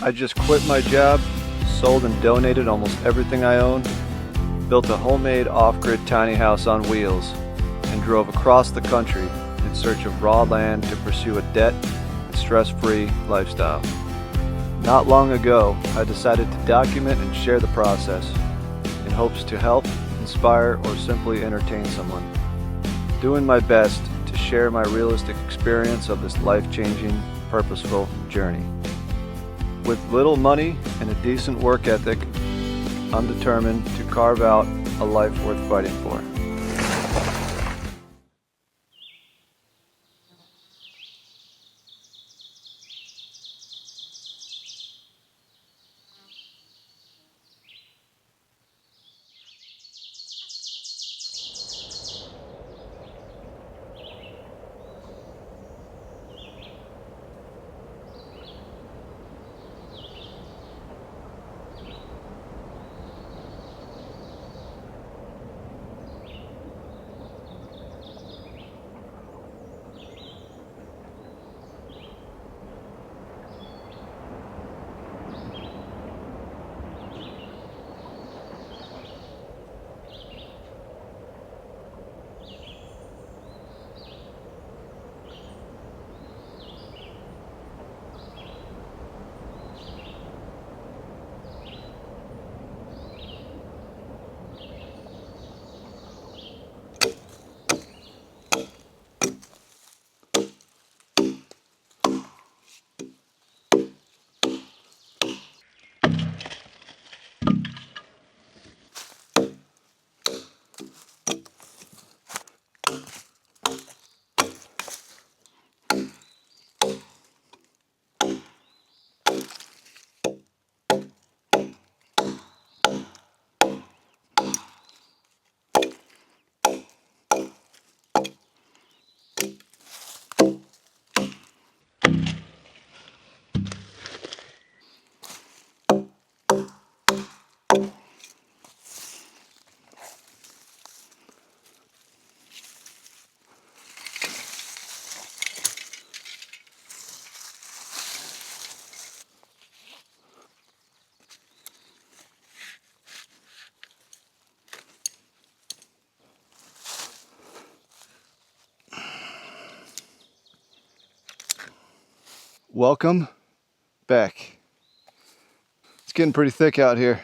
I just quit my job, sold and donated almost everything I own, built a homemade off-grid tiny house on wheels, and drove across the country in search of raw land to pursue a debt and stress-free lifestyle. Not long ago, I decided to document and share the process in hopes to help, inspire, or simply entertain someone. Doing my best to share my realistic experience of this life-changing, purposeful journey. With little money and a decent work ethic, I'm determined to carve out a life worth fighting for. Welcome back. It's getting pretty thick out here.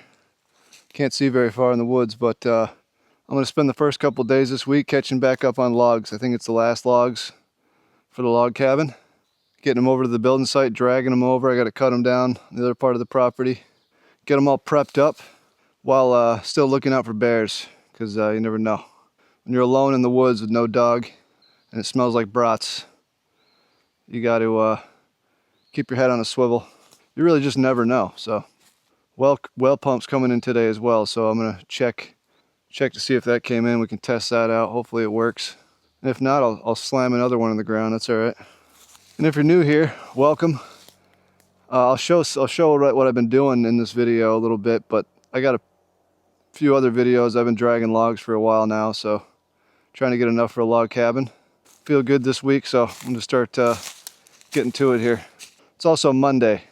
Can't see very far in the woods, but I'm going to spend the first couple days this week catching back up on logs. I think it's the last logs for the log cabin. Getting them over to the building site, dragging them over. I got to cut them down the other part of the property. Get them all prepped up while still looking out for bears, because you never know. When you're alone in the woods with no dog and it smells like brats, you got to keep your head on a swivel. You really just never know. So well pump's coming in today as well, so I'm gonna check to see if that came in. We can test that out. Hopefully it works, and if not, I'll slam another one on the ground. That's all right. And if you're new here, welcome. I'll show what I've been doing in this video a little bit, but I got a few other videos. I've been dragging logs for a while now, so trying to get enough for a log cabin. Feel good this week, so I'm gonna start getting to it here. It's also Monday.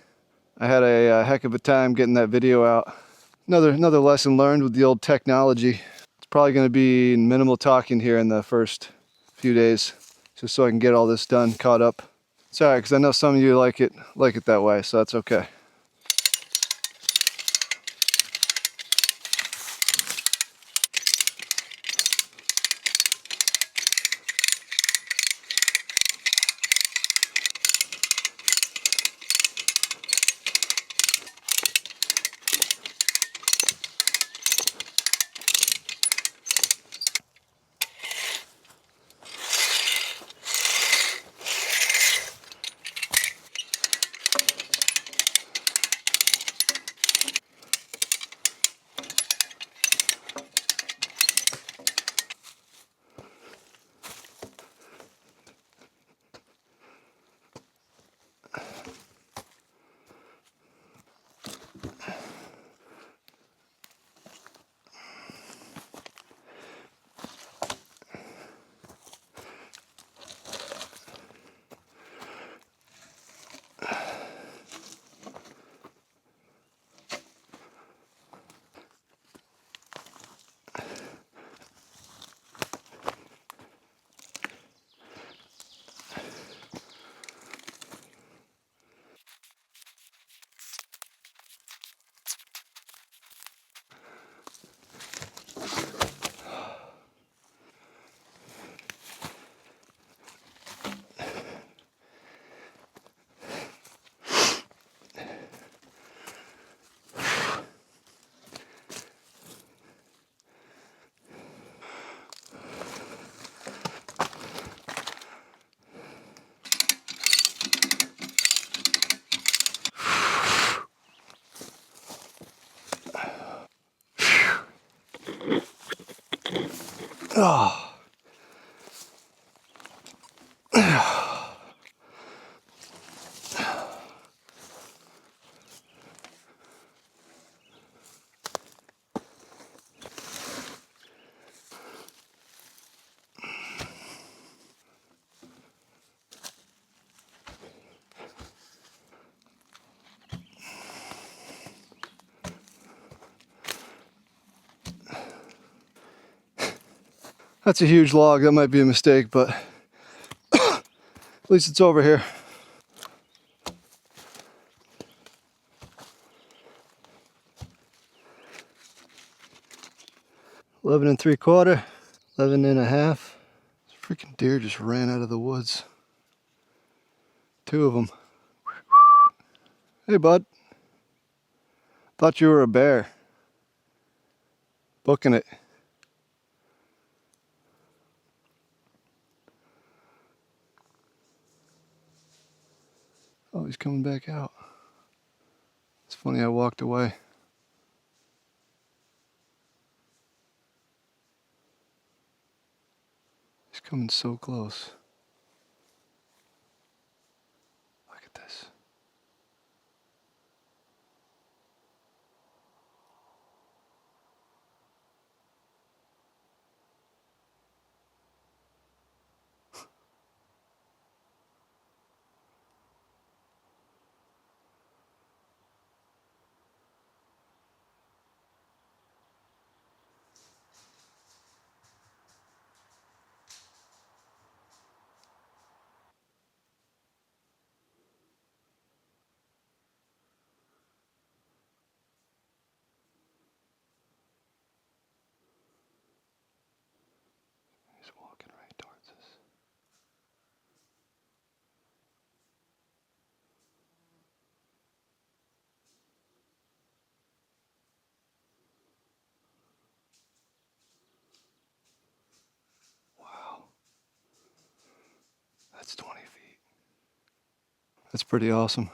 I had a heck of a time getting that video out. Another lesson learned with the old technology. It's probably going to be minimal talking here in the first few days, just so I can get all this done, caught up. It's alright, because I know some of you like it that way, so that's okay. Oh. That's a huge log. That might be a mistake, but at least it's over here. $11 3/4, 11 1/2. This freaking deer just ran out of the woods. 2 of them. Hey, bud. Thought you were a bear. Booking it. Oh, he's coming back out. It's funny, I walked away. He's coming so close. Look at this. He's walking right towards us. Wow. That's 20 feet. That's pretty awesome.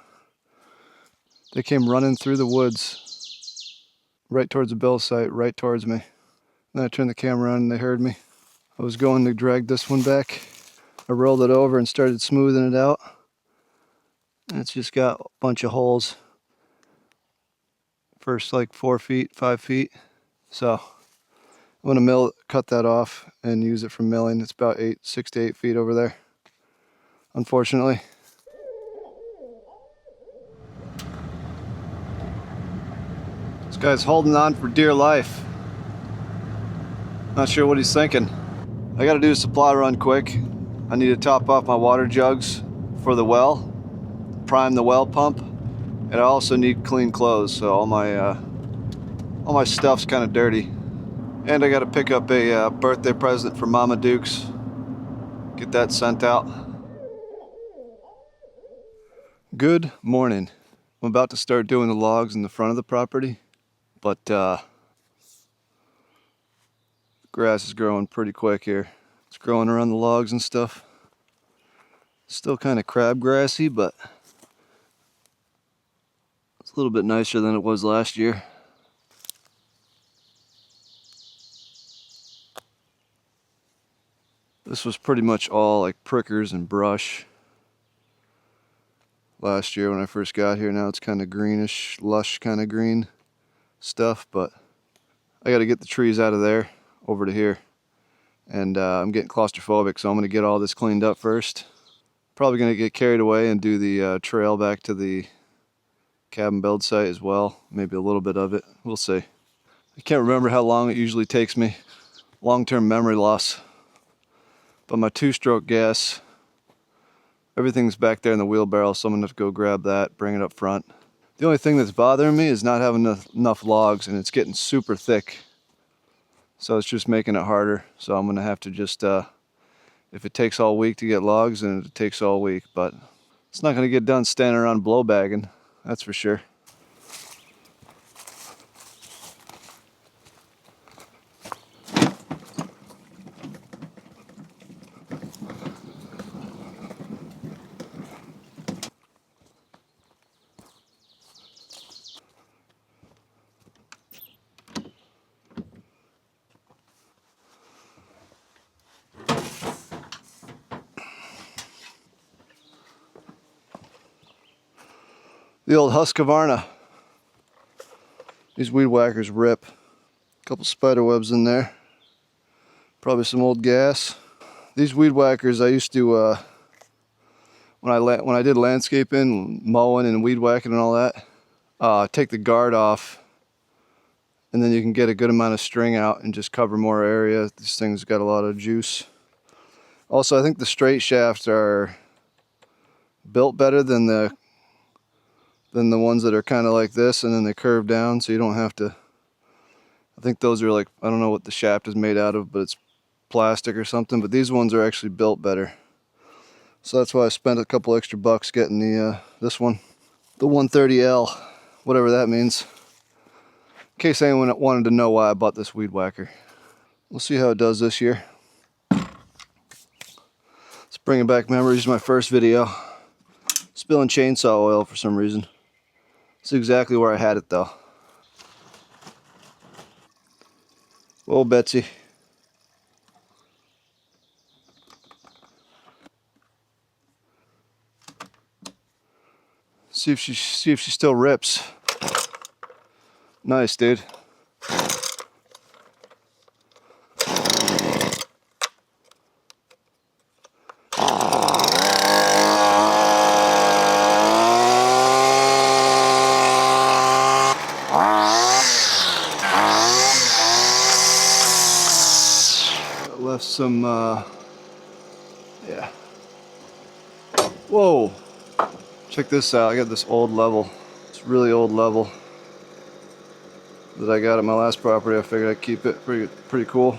They came running through the woods, right towards the bill site, right towards me. Then I turned the camera on and they heard me. I was going to drag this one back. I rolled it over and started smoothing it out. And it's just got a bunch of holes. First like 4 feet, 5 feet. So I'm gonna cut that off and use it for milling. It's about 6 to 8 feet over there, unfortunately. This guy's holding on for dear life. Not sure what he's thinking. I gotta do a supply run quick. I need to top off my water jugs for the well, prime the well pump, and I also need clean clothes, so all my stuff's kind of dirty. And I gotta pick up a birthday present for Mama Dukes. Get that sent out. Good morning. I'm about to start doing the logs in the front of the property, but grass is growing pretty quick here. It's growing around the logs and stuff. Still kind of crabgrassy, but it's a little bit nicer than it was last year. This was pretty much all like prickers and brush last year when I first got here. Now it's kind of greenish, lush kind of green stuff, but I got to get the trees out of there over to here. And I'm getting claustrophobic, so I'm going to get all this cleaned up first. Probably going to get carried away and do the trail back to the cabin build site as well. Maybe a little bit of it. We'll see. I can't remember how long it usually takes me. Long-term memory loss. But my 2-stroke gas, everything's back there in the wheelbarrow, so I'm going to have to go grab that, bring it up front. The only thing that's bothering me is not having enough logs, and it's getting super thick. So it's just making it harder. So I'm going to have to just, if it takes all week to get logs, then it takes all week. But it's not going to get done standing around blow bagging, that's for sure. The old Husqvarna. These weed whackers rip. A couple spider webs in there. Probably some old gas. These weed whackers I used to, when I did landscaping, mowing and weed whacking and all that, take the guard off, and then you can get a good amount of string out and just cover more area. This thing's got a lot of juice. Also, I think the straight shafts are built better than the ones that are kind of like this, and then they curve down, so you don't have to. I think those are like, I don't know what the shaft is made out of, but it's plastic or something. But these ones are actually built better. So that's why I spent a couple extra bucks getting the this one, the 130L, whatever that means. In case anyone wanted to know why I bought this weed whacker. We'll see how it does this year. It's bringing back memories of my first video. Spilling chainsaw oil for some reason. It's exactly where I had it though. Whoa, Betsy. See if she still rips. Nice, dude. Left some, yeah. Whoa! Check this out. I got this old level. It's really old level that I got at my last property. I figured I'd keep it. Pretty cool.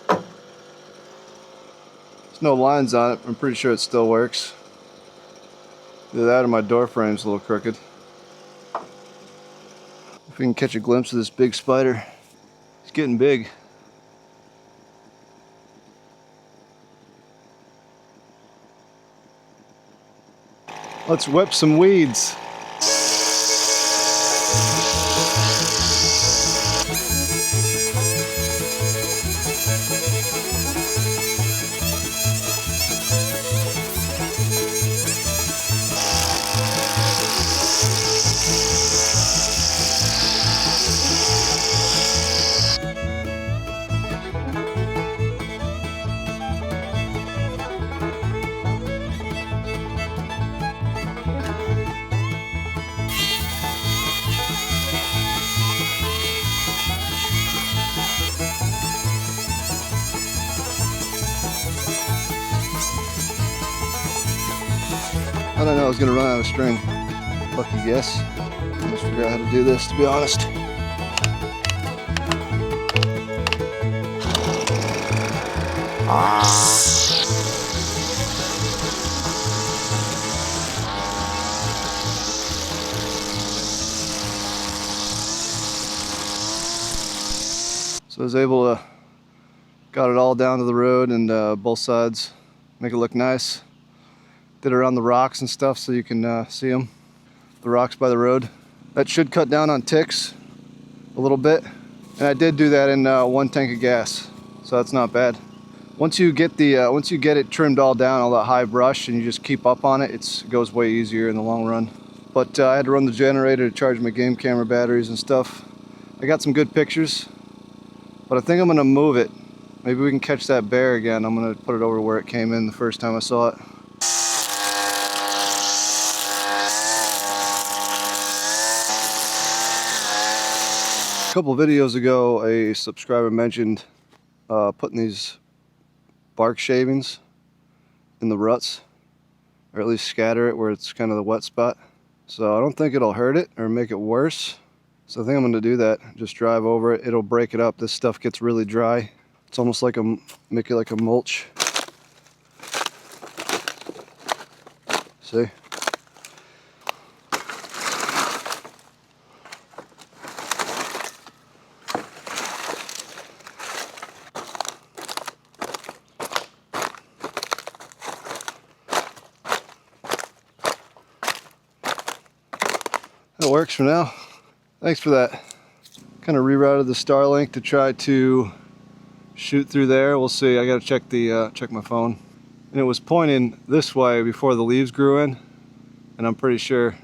There's no lines on it. I'm pretty sure it still works. Either that or my door frame's a little crooked. If we can catch a glimpse of this big spider. He's getting big. Let's whip some weeds. I don't know, I was gonna run out of string. Lucky guess. I just figure out how to do this, to be honest. So I was able to got it all down to the road and both sides, make it look nice. Did it around the rocks and stuff so you can see them, the rocks by the road. That should cut down on ticks a little bit. And I did do that in 1 tank of gas, so that's not bad. Once you get it trimmed all down, all that high brush, and you just keep up on it, it goes way easier in the long run. But I had to run the generator to charge my game camera batteries and stuff. I got some good pictures, but I think I'm gonna move it. Maybe we can catch that bear again. I'm gonna put it over where it came in the first time I saw it. A couple videos ago, a subscriber mentioned putting these bark shavings in the ruts, or at least scatter it where it's kind of the wet spot. So I don't think it'll hurt it or make it worse. So I think I'm going to do that. Just drive over it. It'll break it up. This stuff gets really dry. It's almost like make it like a mulch. See? That works for now. Thanks for that. Kind of rerouted the Starlink to try to shoot through there. We'll see. I got to check my phone. And it was pointing this way before the leaves grew in. and I'm pretty sure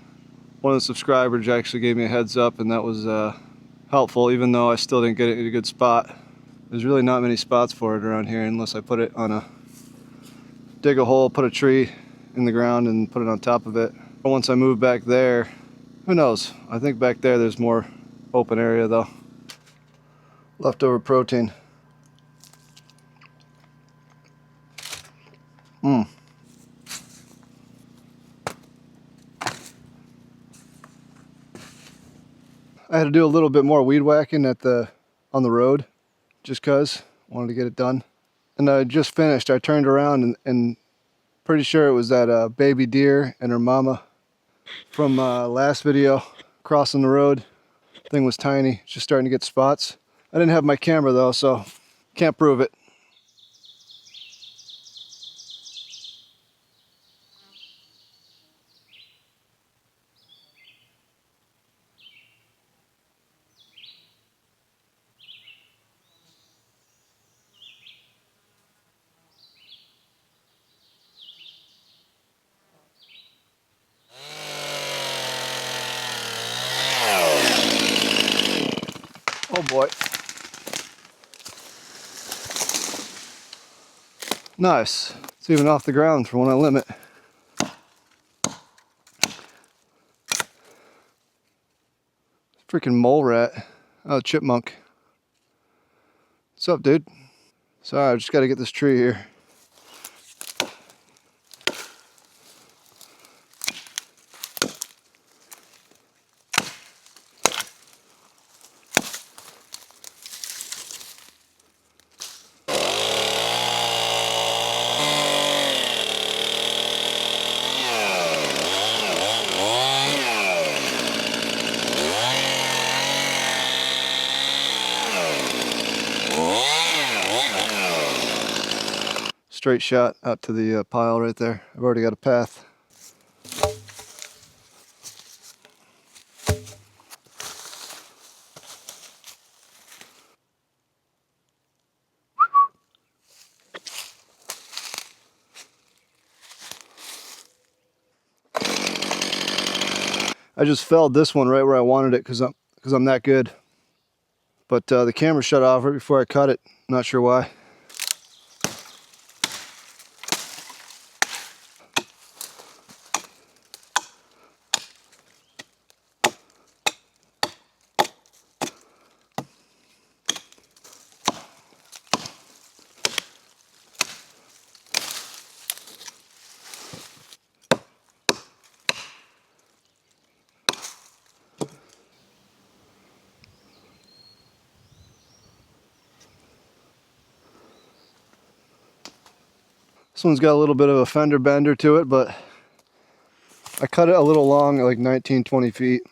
one of the subscribers actually gave me a heads up, and that was helpful, even though I still didn't get it in a good spot. There's really not many spots for it around here unless I put it on dig a hole, put a tree in the ground and put it on top of it. But once I move back there, who knows? I think back there's more open area though. Leftover protein. I had to do a little bit more weed whacking on the road, just cause wanted to get it done. And I just finished. I turned around and pretty sure it was that baby deer and her mama from last video crossing the road. Thing was tiny, just starting to get spots. I didn't have my camera though, so can't prove it. Oh boy. Nice. It's even off the ground for when I limit. Freaking mole rat. Oh, chipmunk. What's up, dude? Sorry, I just gotta get this tree here. Straight shot out to the pile right there. I've already got a path. I just felled this one right where I wanted it because I'm that good. But the camera shut off right before I cut it. Not sure why. This one's got a little bit of a fender bender to it, but I cut it a little long, like 19, 20 feet.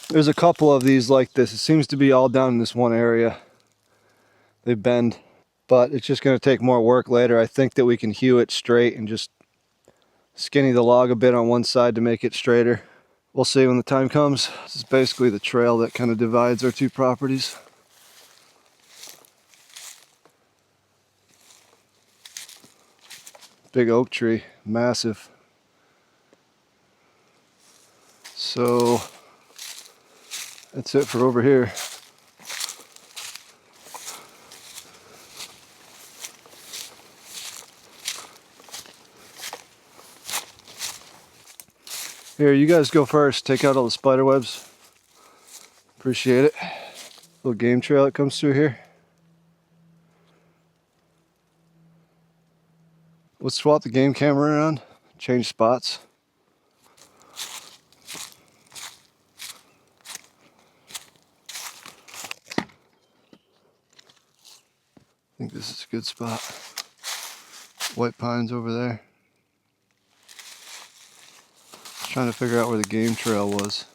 There's a couple of these like this. It seems to be all down in this one area. They bend, but it's just going to take more work later. I think that we can hew it straight and just skinny the log a bit on one side to make it straighter. We'll see when the time comes. This is basically the trail that kind of divides our two properties. Big oak tree, massive. So that's it for over here. Here, you guys go first. Take out all the spider webs. Appreciate it. Little game trail that comes through here. Let's swap the game camera around. Change spots. I think this is a good spot. White pines over there. Trying to figure out where the game trail was.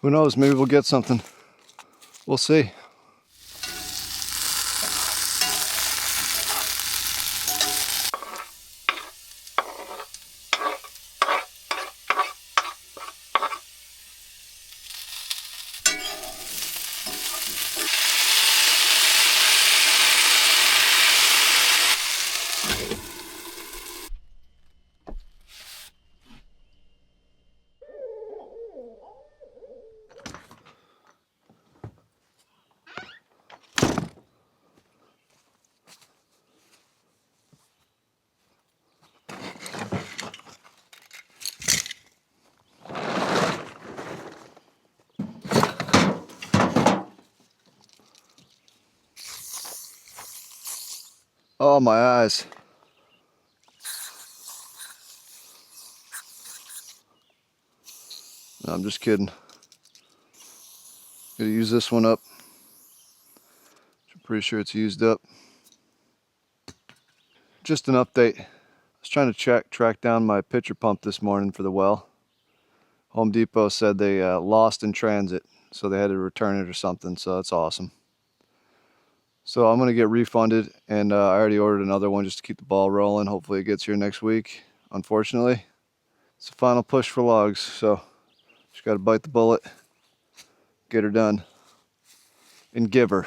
Who knows, maybe we'll get something. We'll see. Oh, my eyes. No, I'm just kidding. Gotta use this one up. I'm pretty sure it's used up. Just an update. I was trying to track down my pitcher pump this morning for the well. Home Depot said they lost in transit, so they had to return it or something, so that's awesome. So I'm gonna get refunded, and I already ordered another one just to keep the ball rolling. Hopefully it gets here next week. Unfortunately, it's the final push for logs, so just gotta bite the bullet, get her done, and give her.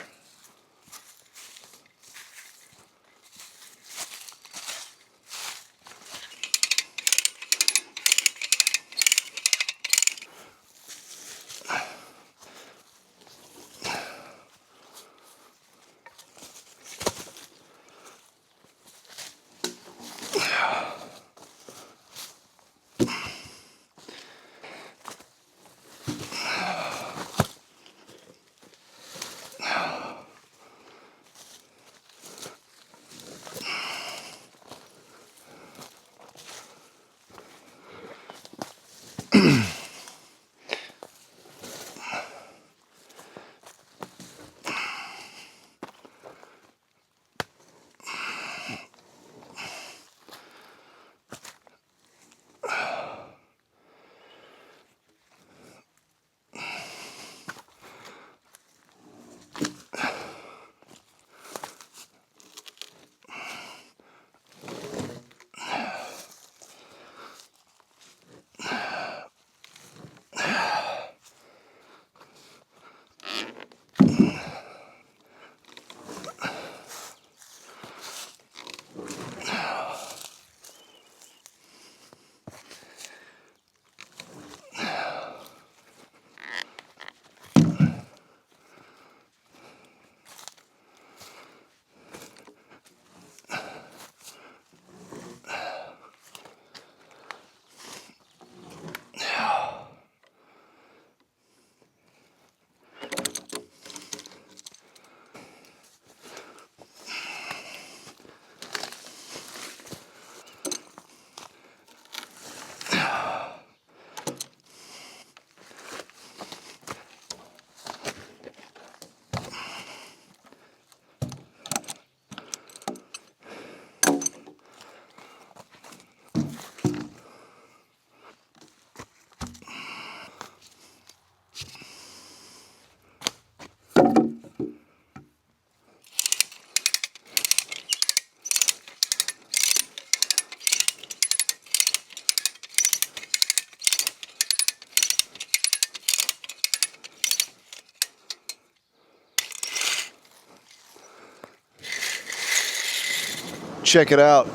Check it out.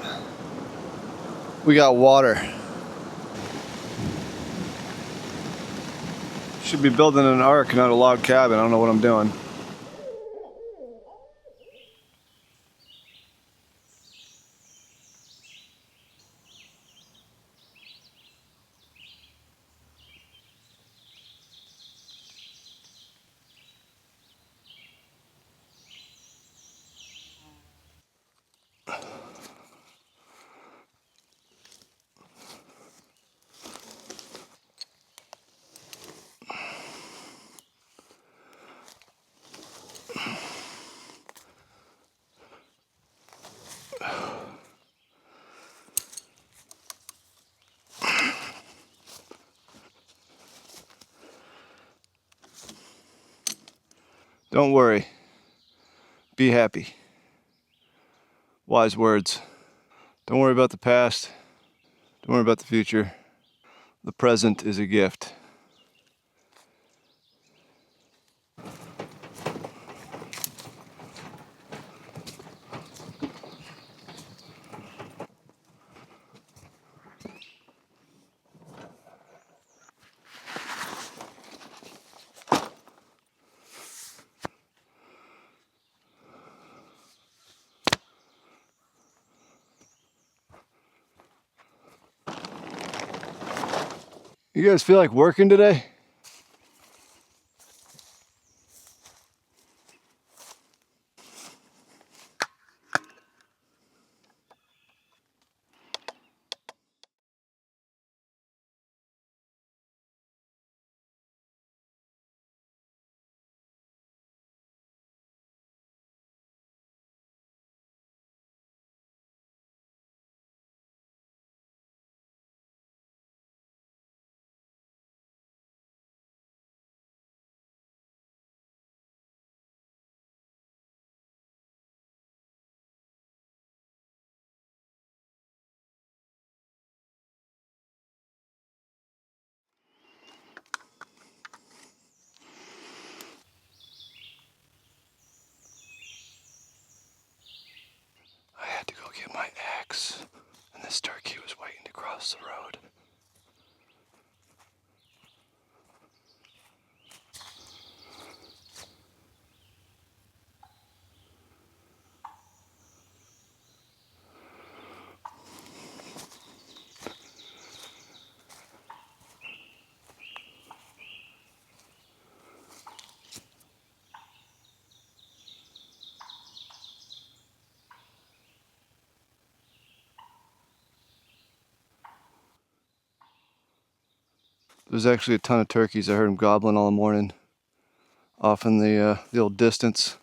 We got water. Should be building an ark, not a log cabin. I don't know what I'm doing. Don't worry. Be happy. Wise words. Don't worry about the past. Don't worry about the future. The present is a gift. You guys feel like working today? There's actually a ton of turkeys. I heard them gobbling all morning off in the old distance.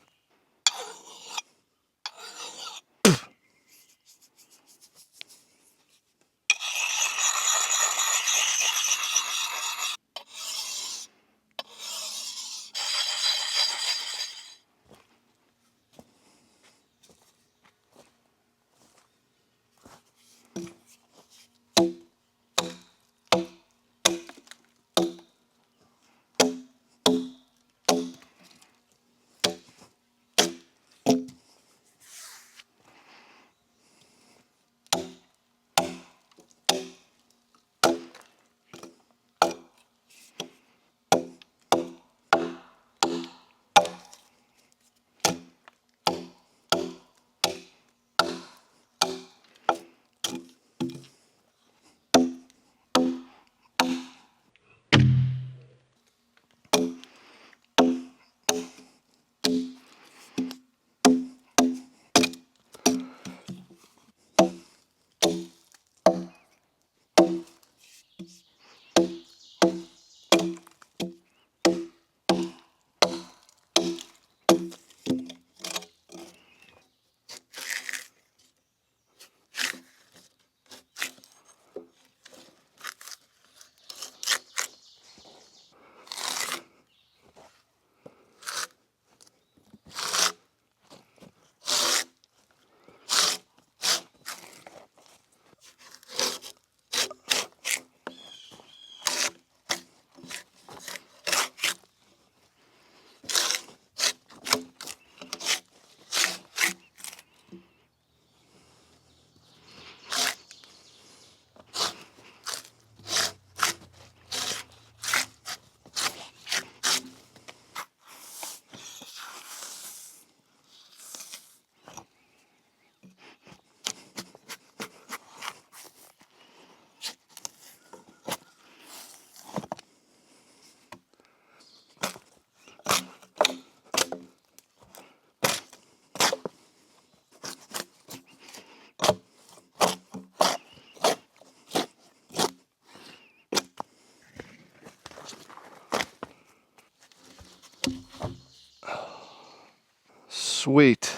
Sweet.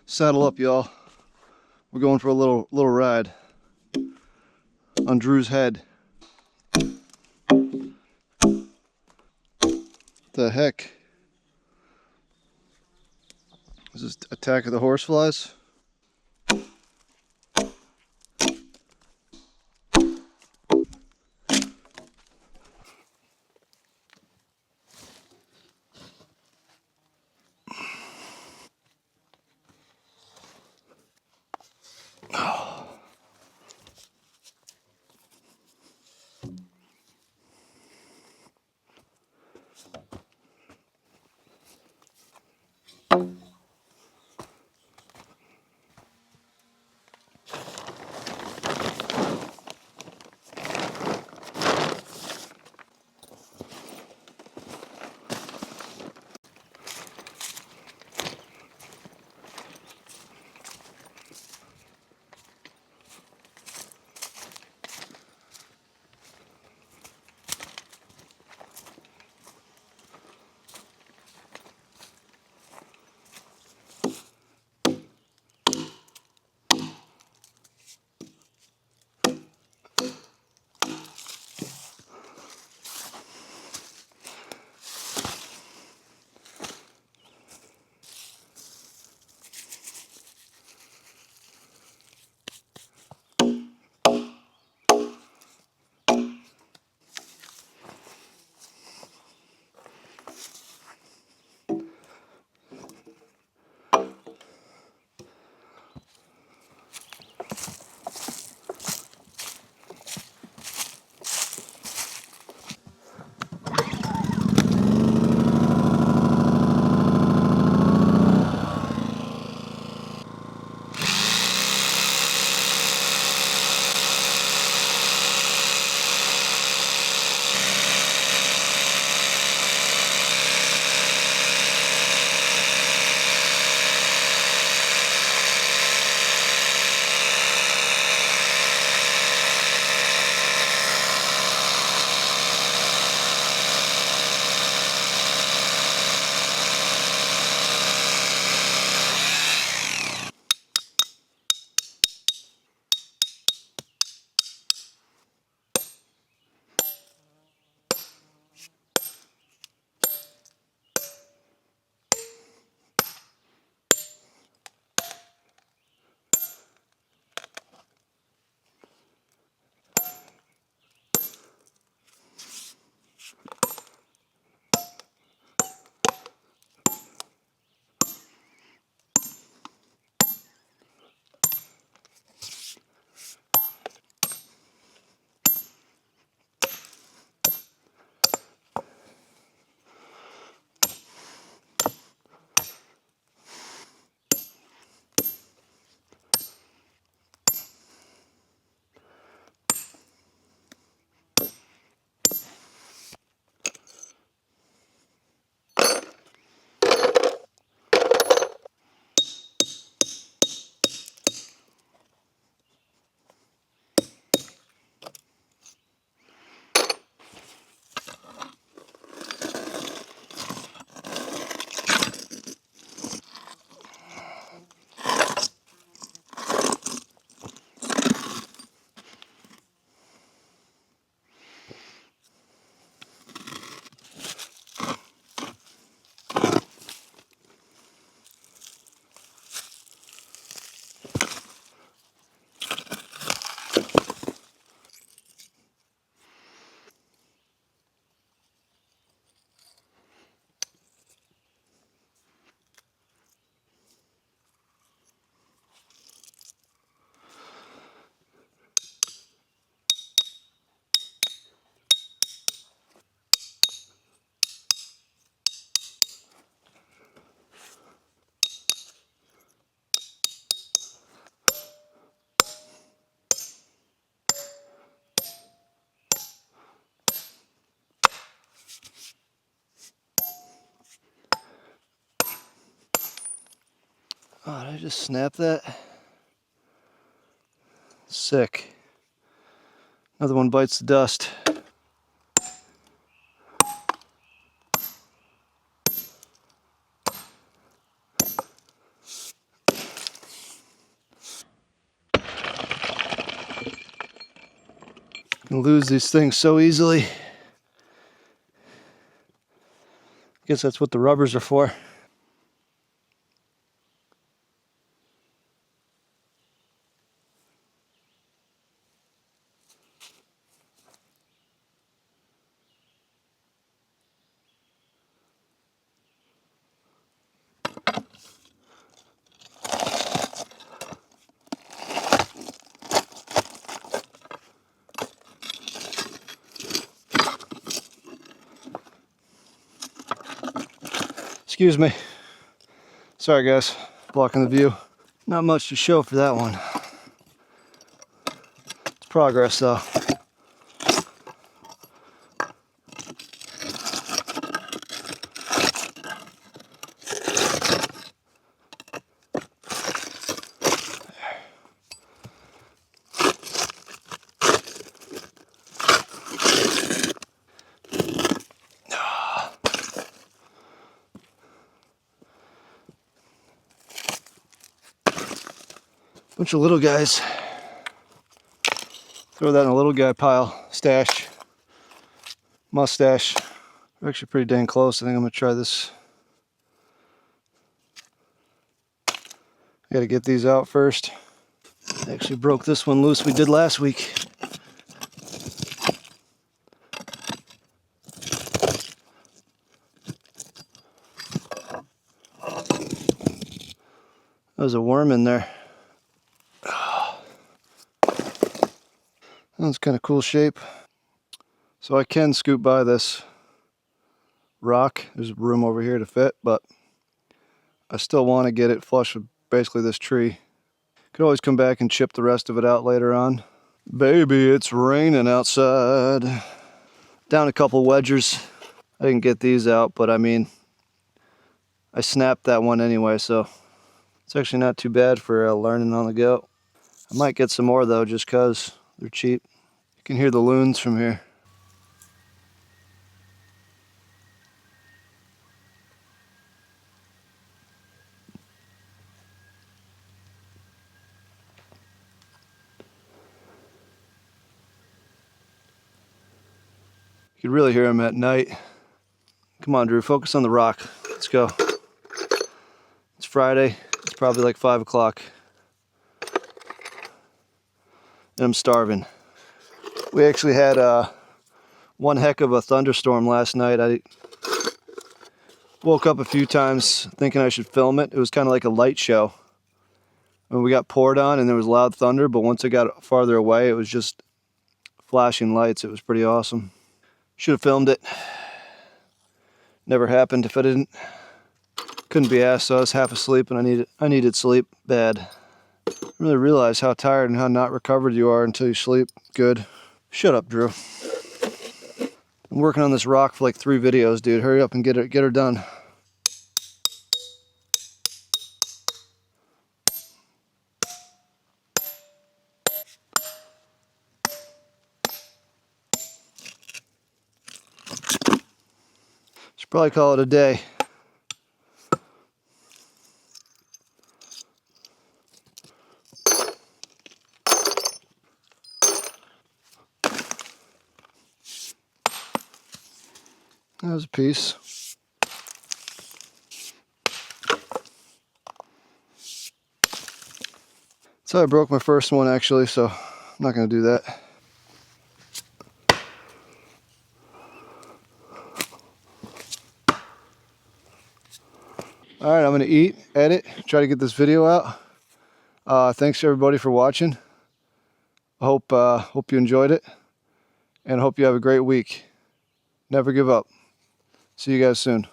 Saddle up, y'all. We're going for a little ride on Drew's head. The heck? Is this Attack of the Horseflies? Oh, did I just snap that? Sick. Another one bites the dust. Can lose these things so easily. Guess that's what the rubbers are for. Excuse me. Sorry guys, blocking the view. Not much to show for that one. It's progress though. Bunch of little guys. Throw that in a little guy pile. Stash. Mustache. We're actually pretty dang close. I think I'm gonna try this. I gotta get these out first. I actually broke this one loose we did last week. There's a worm in there. That's kind of cool shape. So I can scoot by this rock. There's room over here to fit, but I still want to get it flush with basically this tree. Could always come back and chip the rest of it out later on. Baby, it's raining outside. Down a couple wedgers. I didn't get these out, but I mean, I snapped that one anyway, so it's actually not too bad for learning on the go. I might get some more though, just cause they're cheap. You can hear the loons from here. You can really hear them at night. Come on, Drew, focus on the rock. Let's go. It's Friday. It's probably like 5 o'clock. And I'm starving. We actually had one heck of a thunderstorm last night. I woke up a few times thinking I should film it. It was kind of like a light show. When we got poured on and there was loud thunder, but once it got farther away, it was just flashing lights. It was pretty awesome. Should have filmed it. Never happened if I didn't. Couldn't be asked, so I was half asleep and I needed sleep bad. I really realize how tired and how not recovered you are until you sleep good. Shut up, Drew. I'm working on this rock for like 3 videos, dude. Hurry up and get her done. Should probably call it a day. That was a piece. So I broke my first one actually, so I'm not gonna do that. All right, I'm gonna eat, edit, try to get this video out. Thanks everybody for watching. I hope you enjoyed it, and hope you have a great week. Never give up. See you guys soon.